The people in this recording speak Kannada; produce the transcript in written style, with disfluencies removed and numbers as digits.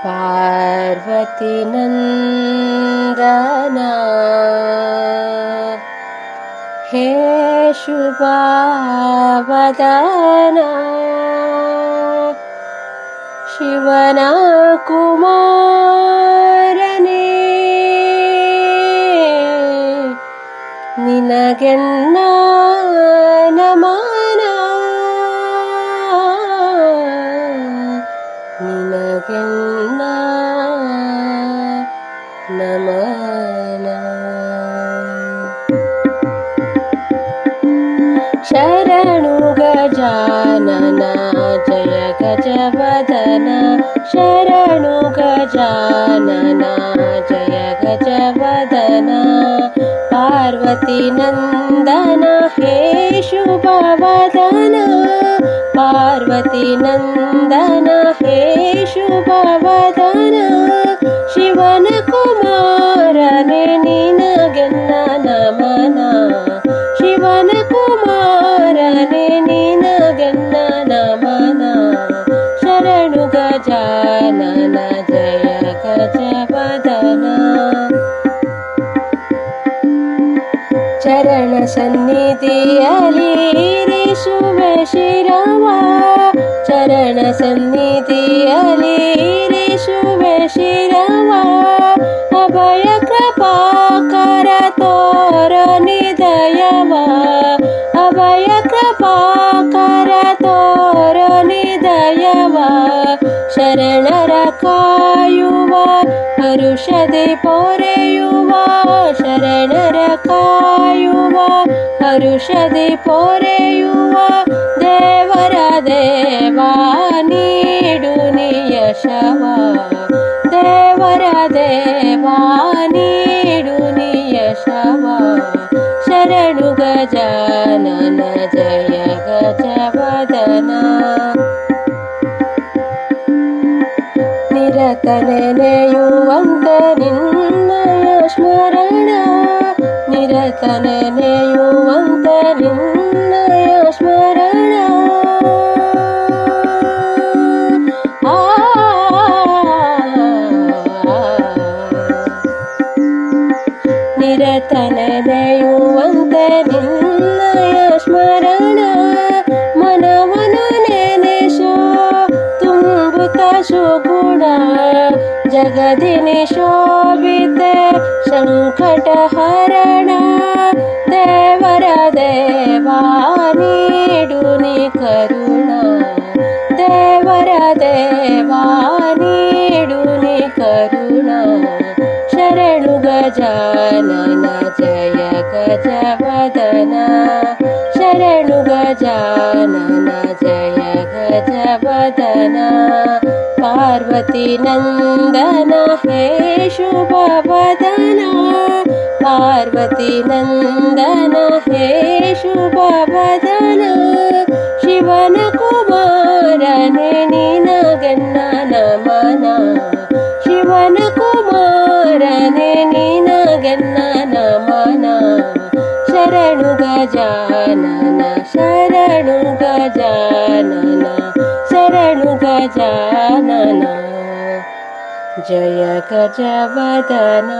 पार्वती नंदना हे शुभावदना शिवना कुमारने निनಗೆನ್ನ ನಮನ ನಿನಗೆನ್ನ ನಮನ ಶರಣು ಗಜಾನನ ಜಯ ಗಜವದನ ಶರಣು ಗಜಾನನ ಜಯ ಗಜವದನ पार्वती नंदन हे शुभवदन पार्वती नंदन हे शुभवदन शिवन कुमारने निनಗೆನ್ನ ನಮನ शिवन कुमारने निनಗೆನ್ನ ನಮನ शरणु गजानन जय गजवदन चरण सन्निधिಯಲ್ಲಿ ಇರಿಸುವೆ ಶಿರವ ಚರಣ ಸನ್ನಿಧಿಯಲ್ಲಿ ಇರಿಸುವೆ ಶಿರವ ಅಭಯ ಕೃಪಾಕರ ತೋರ ನಿದಯವ ಅಭಯ ಕೃಪಾಕರ ತೋರ ನಿದಯವ ಶರಣರ ಕಾಯುವ ಹರುಷದಿ ಪೊರೆಯುವ ಶರಣರ ಕಾಯುವ ಹರುಷದಿ ಪೊರೆಯುವ ದೇವರ ದೇವ ನೀಡು ನಿಯಶವ ದೇವರ ದೇವ ನೀಡು ನಿಯಶವ ಶರಣು ಗಜಾನನ ಜಯ ಗಜವದನ ನಿರತ ನೆನೆಯುವಂತೆ ನಿನ್ನಯ ಸ್ಮರಣ ನಿರತ ನೆನೆಯುವಂತೆ ನಿನ್ನಯ ಸ್ಮರಣ ನಿರತ ನೆನೆಯುವಂತೆ ನಿನ್ನಯ ಸ್ಮರಣ ಮನವನು ನೆನೆಸೋ ತುಂಬುತ್ತ ಸುಗುಣ ಜಗದಿನಿ ಶೋಭಿತೆ ಸಂಕಟ ಹರಣ ದೇವರ ದೇವಾ ನೀಡು ನಿ ಕರುಣ ದೇವರ ದೇವಾ ನೀಡು ನಿ ಕರುಣ ಶರಣು ಗಜಾನನ ಜಯ ಗಜವದನ ಶರಣು ಗಜಾನನ ಜಯ ಗಜವದನ पार्वती नंदन हे शुभवदन पार्वती नंदन हे शुभवदन शिवन कुमारने निनಗೆನ್ನ ನಮನ ಶಿವನ ಕುಮಾರನೆ ನಿನಗೆನ್ನ ನಮನ ಶರಣು ಗಜಾನನ ಶರಣು ಗಜಾನನ ಶರಣು ಗಜಾನನ ಜಯ ಗಜವದನ